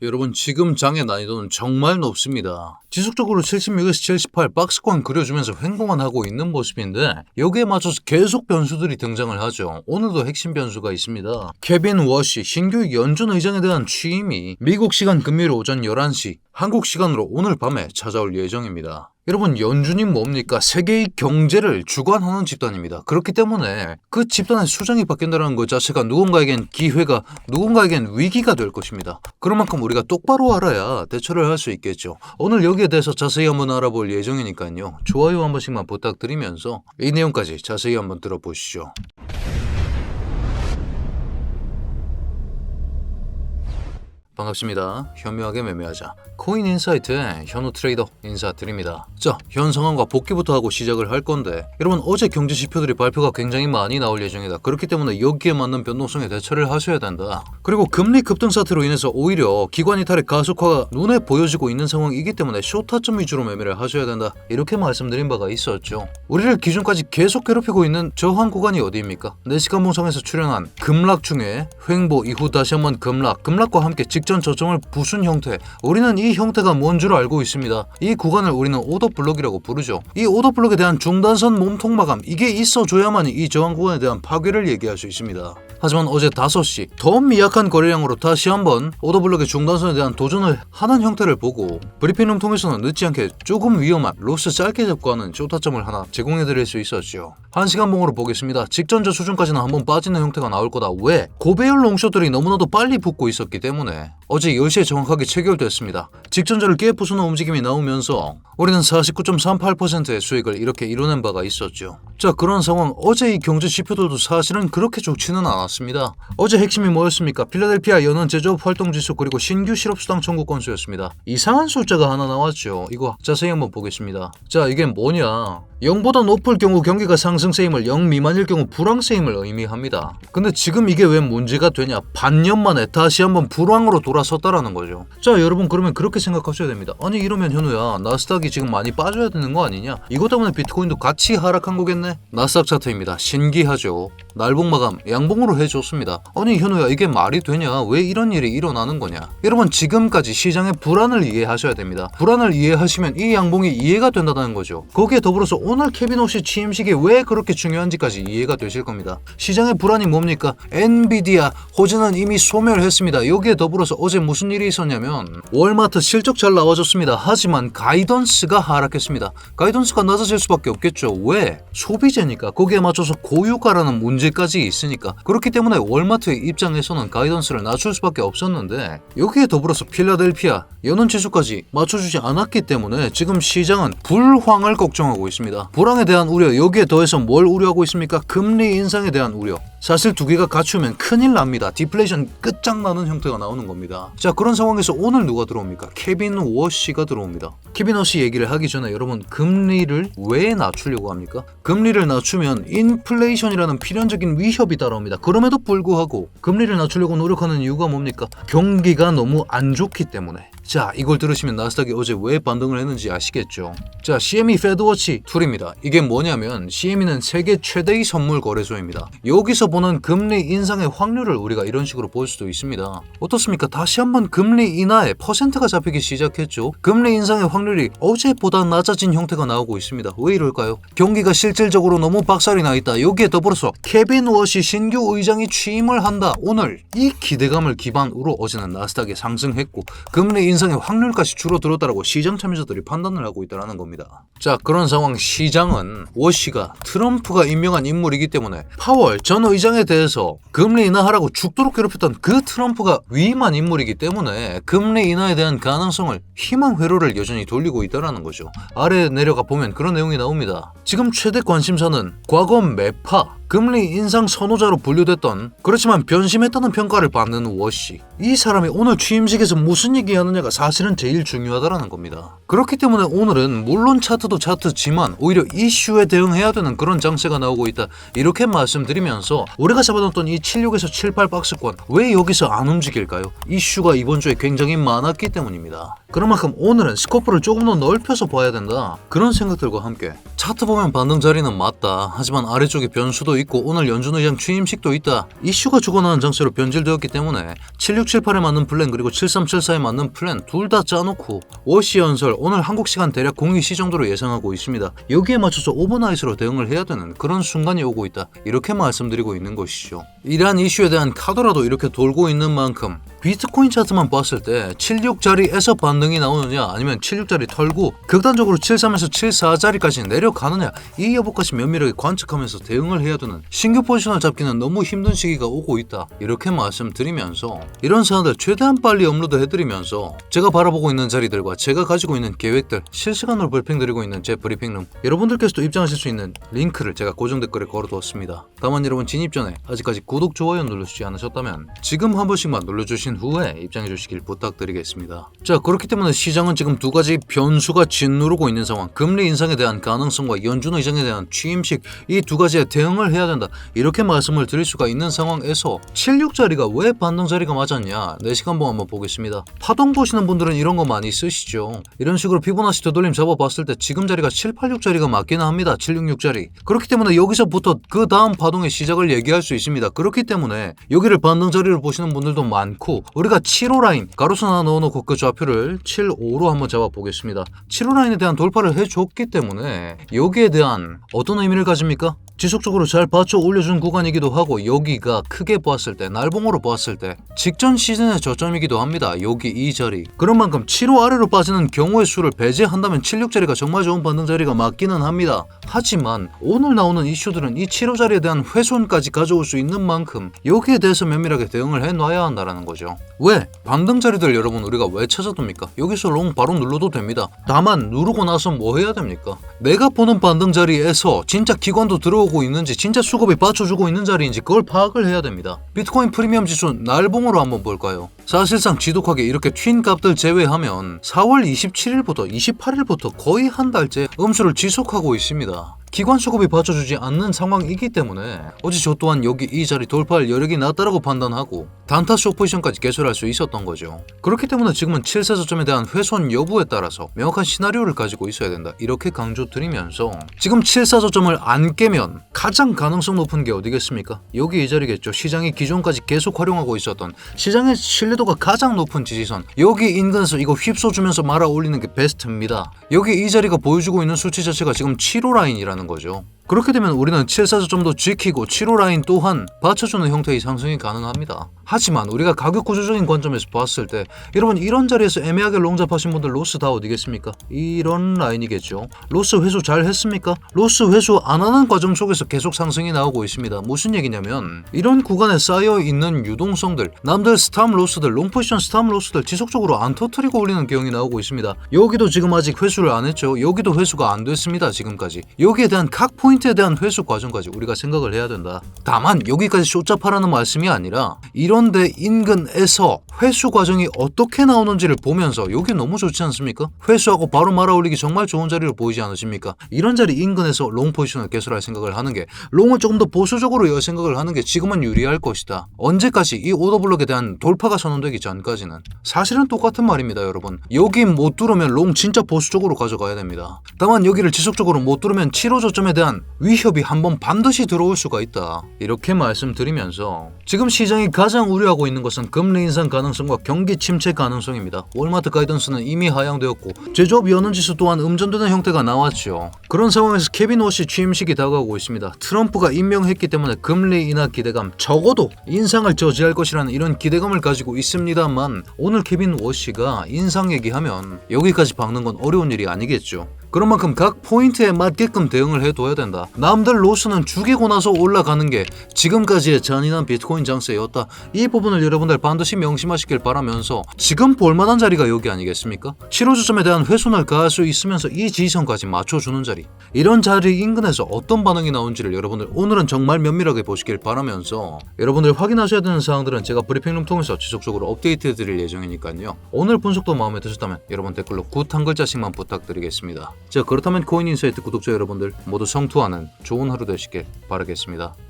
여러분 지금 장의 난이도는 정말 높습니다. 지속적으로 76에서 78 박스권 그려주면서 횡보만 하고 있는 모습인데 여기에 맞춰서 계속 변수들이 등장을 하죠. 오늘도 핵심 변수가 있습니다. 케빈 워시 신규 연준 의장에 대한 취임이 미국 시간 금요일 오전 11시 한국 시간으로 오늘 밤에 찾아올 예정입니다. 여러분 연준이 뭡니까? 세계의 경제를 주관하는 집단입니다. 그렇기 때문에 그 집단의 수장이 바뀐다는 것 자체가 누군가에겐 기회가 누군가에겐 위기가 될 것입니다. 그런 만큼 우리가 똑바로 알아야 대처를 할 수 있겠죠. 오늘 여기에 대해서 자세히 한번 알아볼 예정이니까요. 좋아요 한 번씩만 부탁드리면서 이 내용까지 자세히 한번 들어보시죠. 반갑습니다. 현명하게 매매하자. 코인인사이트의 현우 트레이더 인사드립니다. 자, 현 상황과 복귀부터 하고 시작을 할 건데 여러분 어제 경제 지표들이 발표가 굉장히 많이 나올 예정이다. 그렇기 때문에 여기에 맞는 변동성에 대처를 하셔야 된다. 그리고 금리 급등 사태로 인해서 오히려 기관 이탈의 가속화가 눈에 보여지고 있는 상황이기 때문에 쇼타점 위주로 매매를 하셔야 된다. 이렇게 말씀드린 바가 있었죠. 우리를 기준까지 계속 괴롭히고 있는 저항 구간이 어디입니까? 4시간 봉상에서 출현한 급락 중에 횡보 이후 다시 한번 급락과 함께 직전 저점을 부순 형태. 우리는 이 형태가 뭔 줄 알고 있습니다. 이 구간을 우리는 오더블록이라고 부르죠. 이 오더블록에 대한 중단선 몸통 마감, 이게 있어줘야만이 이 저항 구간에 대한 파괴를 얘기할 수 있습니다. 하지만 어제 5시 더 미약한 거래량으로 다시 한번 오더블록의 중단선에 대한 도전을 하는 형태를 보고 브리핑룸 통해서는 늦지 않게 조금 위험한 로스 짧게 접고하는 쇼타점을 하나 제공해드릴 수 있었죠. 1시간 봉으로 보겠습니다. 직전 저 수준까지는 한번 빠지는 형태가 나올 거다. 왜? 고배율 롱숏들이 너무나도 빨리 붙고 있었기 때문에 어제 10시에 정확하게 체결됐습니다. 직전저를 깨부수는 움직임이 나오면서 우리는 49.38%의 수익을 이렇게 이뤄낸 바가 있었죠. 자, 그런 상황 어제 이 경제 지표들도 사실은 그렇게 좋지는 않았습니다. 어제 핵심이 뭐였습니까? 필라델피아 연은 제조업 활동 지수 그리고 신규 실업수당 청구 건수였습니다. 이상한 숫자가 하나 나왔죠. 이거 자세히 한번 보겠습니다. 자, 이게 뭐냐? 0보다 높을 경우 경기가 상승세임을 0 미만일 경우 불황세임을 의미합니다. 근데 지금 이게 왜 문제가 되냐? 반년 만에 다시 한번 불황으로 돌아섰다라는 거죠. 자, 여러분 그러면 그렇게 생각하셔야 됩니다. 아니 이러면 현우야 나스닥이 지금 많이 빠져야 되는 거 아니냐? 이것 때문에 비트코인도 같이 하락한 거겠네? 나스닥 차트입니다. 신기하죠. 날봉 마감 양봉으로 해줬습니다. 아니 현우야 이게 말이 되냐? 왜 이런 일이 일어나는 거냐? 여러분 지금까지 시장의 불안을 이해하셔야 됩니다. 불안을 이해하시면 이 양봉이 이해가 된다는 거죠. 거기에 더불어서 오늘 케빈 워시 취임식이 왜 그렇게 중요한지까지 이해가 되실 겁니다. 시장의 불안이 뭡니까? 엔비디아 호재는 이미 소멸했습니다. 여기에 더불어서 어제 무슨 일이 있었냐면 월마트 실적 잘 나와줬습니다. 하지만 가이던스가 하락했습니다. 가이던스가 낮아질 수밖에 없겠죠. 왜? 소비재니까. 거기에 맞춰서 고유가라는 문제까지 있으니까. 그렇기 때문에 월마트의 입장에서는 가이던스를 낮출 수밖에 없었는데 여기에 더불어서 필라델피아 연은지수까지 맞춰주지 않았기 때문에 지금 시장은 불황을 걱정하고 있습니다. 불황에 대한 우려, 여기에 더해서 뭘 우려하고 있습니까? 금리 인상에 대한 우려. 사실 두 개가 갖추면 큰일 납니다. 디플레이션 끝장나는 형태가 나오는 겁니다. 자, 그런 상황에서 오늘 누가 들어옵니까? 케빈 워시가 들어옵니다. 케빈 워시 얘기를 하기 전에 여러분 금리를 왜 낮추려고 합니까? 금리를 낮추면 인플레이션이라는 필연적인 위협이 따라옵니다. 그럼에도 불구하고 금리를 낮추려고 노력하는 이유가 뭡니까? 경기가 너무 안 좋기 때문에. 자, 이걸 들으시면 나스닥이 어제 왜 반등을 했는지 아시겠죠? 자, CME 페드워치 툴입니다. 이게 뭐냐면 CME는 세계 최대의 선물 거래소입니다. 여기서 보는 금리 인상의 확률을 우리가 이런 식으로 볼 수도 있습니다. 어떻습니까? 다시 한번 금리 인하에 퍼센트가 잡히기 시작했죠. 금리 인상의 확률이 어제보다 낮아진 형태가 나오고 있습니다. 왜 이럴까요? 경기가 실질적으로 너무 박살이 나 있다. 여기에 더불어서 케빈 워시 신규 의장이 취임을 한다. 오늘 이 기대감을 기반으로 어제는 나스닥이 상승했고 금리 인상의 확률까지 줄어들었다라고 시장 참여자들이 판단을 하고 있다는 겁니다. 자, 그런 상황 시장은 워시가 트럼프가 임명한 인물이기 때문에 파월 전 의장에 대해서 금리 인하하라고 죽도록 괴롭혔던 그 트럼프가 위임한 인물이기 때문에 금리 인하에 대한 가능성을 희망 회로를 여전히 돌리고 있다는 거죠. 아래 내려가 보면 그런 내용이 나옵니다. 지금 최대 관심사는 과거 매파 금리 인상 선호자로 분류됐던 그렇지만 변심했다는 평가를 받는 워시. 이 사람이 오늘 취임식에서 무슨 얘기하느냐가 사실은 제일 중요하다는 겁니다. 그렇기 때문에 오늘은 물론 차트도 차트지만 오히려 이슈에 대응해야 되는 그런 장세가 나오고 있다. 이렇게 말씀드리면서 우리가 잡아놨던 이 76에서 78 박스권 왜 여기서 안 움직일까요? 이슈가 이번 주에 굉장히 많았기 때문입니다. 그런 만큼 오늘은 스코프를 조금 더 넓혀서 봐야 된다. 그런 생각들과 함께 차트 보면 반등 자리는 맞다. 하지만 아래쪽에 변수도 있고 오늘 연준 의장 취임식도 있다. 이슈가 죽어나는 장세로 변질되었기 때문에 7678에 맞는 플랜 그리고 7374에 맞는 플랜 둘 다 짜놓고 워시 연설 오늘 한국 시간 대략 02시 정도로 예상하고 있습니다. 여기에 맞춰서 오버나잇으로 대응을 해야 되는 그런 순간이 오고 있다. 이렇게 말씀드리고 있는 것이죠. 이러한 이슈에 대한 카드라도 이렇게 돌고 있는 만큼 비트코인 차트만 봤을 때 76자리에서 반등이 나오느냐 아니면 76자리 털고 극단적으로 73에서 74자리까지 내려가느냐 이 여부까지 면밀하게 관측하면서 대응을 해야 되는 신규 포지션을 잡기는 너무 힘든 시기가 오고 있다. 이렇게 말씀드리면서 이런 사안들 최대한 빨리 업로드 해드리면서 제가 바라보고 있는 자리들과 제가 가지고 있는 계획들 실시간으로 브리핑드리고 있는 제 브리핑룸 여러분들께서도 입장하실 수 있는 링크를 제가 고정 댓글에 걸어두었습니다. 다만 여러분 진입 전에 아직까지 구독, 좋아요 눌러주지 않으셨다면 지금 한 번씩만 눌러주신 후에 입장해 주시길 부탁드리겠습니다. 자, 그렇기 때문에 시장은 지금 두 가지 변수가 짓누르고 있는 상황, 금리 인상에 대한 가능성과 연준 의장에 대한 취임식 이 두 가지에 대응을 해야 된다. 이렇게 말씀을 드릴 수가 있는 상황에서 76자리가 왜 반등 자리가 맞았냐 4시간 봉 한번 보겠습니다. 파동 보시는 분들은 이런 거 많이 쓰시죠. 이런 식으로 피보나치 되돌림 잡아봤을 때 지금 자리가 786자리가 맞기는 합니다. 766자리. 그렇기 때문에 여기서부터 그 다음 파동의 시작을 얘기할 수 있습니다. 그렇기 때문에 여기를 반등 자리를 보시는 분들도 많고 우리가 7호 라인 가로수 하나 넣어놓고 그 좌표를 75로 한번 잡아보겠습니다. 7호 라인에 대한 돌파를 해줬기 때문에 여기에 대한 어떤 의미를 가집니까? 지속적으로 잘 받쳐 올려준 구간이기도 하고 여기가 크게 보았을 때 날봉으로 보았을 때 직전 시즌의 저점이기도 합니다. 여기 이 자리. 그런 만큼 7호 아래로 빠지는 경우의 수를 배제한다면 76자리가 정말 좋은 반등 자리가 맞기는 합니다. 하지만 오늘 나오는 이슈들은 이 7호 자리에 대한 훼손까지 가져올 수 있는 만큼 여기에 대해서 면밀하게 대응을 해놔야 한다는 거죠. 왜? 반등 자리들 여러분 우리가 왜 찾아둡니까? 여기서 롱 바로 눌러도 됩니다. 다만 누르고 나서 뭐 해야 됩니까? 내가 보는 반등 자리에서 진짜 기관도 들어오고 있는지 진짜 수급이 받쳐주고 있는 자리인지 그걸 파악을 해야 됩니다. 비트코인 프리미엄 지수 날봉으로 한번 볼까요? 사실상 지독하게 이렇게 튄 값들 제외하면 4월 27일부터 28일부터 거의 한 달째 음수를 지속하고 있습니다. 기관 수급이 받쳐주지 않는 상황이기 때문에 어제 저 또한 여기 이 자리 돌파할 여력이 낮다라고 판단하고 단타 숏 포지션까지 개설할 수 있었던 거죠. 그렇기 때문에 지금은 7세 저점에 대한 훼손 여부에 따라서 명확한 시나리오를 가지고 있어야 된다. 이렇게 강조드리면서 지금 7사 저점을 안 깨면 가장 가능성 높은 게 어디겠습니까? 여기 이 자리겠죠. 시장이 기존까지 계속 활용하고 있었던 시장의 신뢰도가 가장 높은 지지선 여기 인근에서 이거 휩써주면서 말아 올리는 게 베스트입니다. 여기 이 자리가 보여주고 있는 수치 자체가 지금 7호 라인이라는 거죠. 그렇게 되면 우리는 7사 저점도 지키고 7호 라인 또한 받쳐주는 형태의 상승이 가능합니다. 하지만 우리가 가격 구조적인 관점에서 봤을 때 여러분 이런 자리에서 애매하게 롱잡하신 분들 로스 다 어디겠습니까? 이런 라인이겠죠. 로스 회수 잘 했습니까? 로스 회수 안 하는 과정 속에서 계속 상승이 나오고 있습니다. 무슨 얘기냐면 이런 구간에 쌓여있는 유동성들 남들 스탑 로스들 롱포지션 스탑 로스들 지속적으로 안 터트리고 올리는 경향이 나오고 있습니다. 여기도 지금 아직 회수를 안 했죠. 여기도 회수가 안 됐습니다. 지금까지. 여기에 대한 각 포인트에 대한 회수 과정까지 우리가 생각을 해야 된다. 다만 여기까지 쇼잡하라는 말씀이 아니라 이런데 인근에서 회수 과정이 어떻게 나오는지를 보면서 여기 너무 좋지 않습니까? 회수하고 바로 말아 올리기 정말 좋은 자리로 보이지 않으십니까? 이런 자리 인근에서 롱 포지션을 개설할 생각을 하는 게 롱을 조금 더 보수적으로 열 생각을 하는 게 지금은 유리할 것이다. 언제까지 이 오더블록에 대한 돌파가 선언되기 전까지는 사실은 똑같은 말입니다. 여러분 여기 못 뚫으면 롱 진짜 보수적으로 가져가야 됩니다. 다만 여기를 지속적으로 못 뚫으면 7호 저점에 대한 위협이 한번 반드시 들어올 수가 있다. 이렇게 말씀드리면서 지금 시장이 가장 우려하고 있는 것은 금리 인상 가능성과 경기 침체 가능성입니다. 월마트 가이던스는 이미 하향되었고 제조업 연은지수 또한 음전되는 형태가 나왔죠. 그런 상황에서 케빈 워시 취임식이 다가오고 있습니다. 트럼프가 임명했기 때문에 금리 인하 기대감 적어도 인상을 저지할 것이라는 이런 기대감을 가지고 있습니다만 오늘 케빈 워시가 인상 얘기하면 여기까지 박는 건 어려운 일이 아니겠죠. 그런 만큼 각 포인트에 맞게끔 대응을 해둬야 된다. 남들 로스는 죽이고 나서 올라가는 게 지금까지의 잔인한 비트코인 장세였다. 이 부분을 여러분들 반드시 명심하시길 바라면서 지금 볼만한 자리가 여기 아니겠습니까? 7호 저점에 대한 훼손을 가할 수 있으면서 이 지지선까지 맞춰주는 자리. 이런 자리 인근에서 어떤 반응이 나온지를 여러분들 오늘은 정말 면밀하게 보시길 바라면서 여러분들 확인하셔야 되는 사항들은 제가 브리핑룸 통해서 지속적으로 업데이트 드릴 예정이니까요. 오늘 분석도 마음에 드셨다면 여러분 댓글로 굿 한 글자씩만 부탁드리겠습니다. 자, 그렇다면 코인인사이트 구독자 여러분들 모두 성투하는 좋은 하루 되시길 바라겠습니다.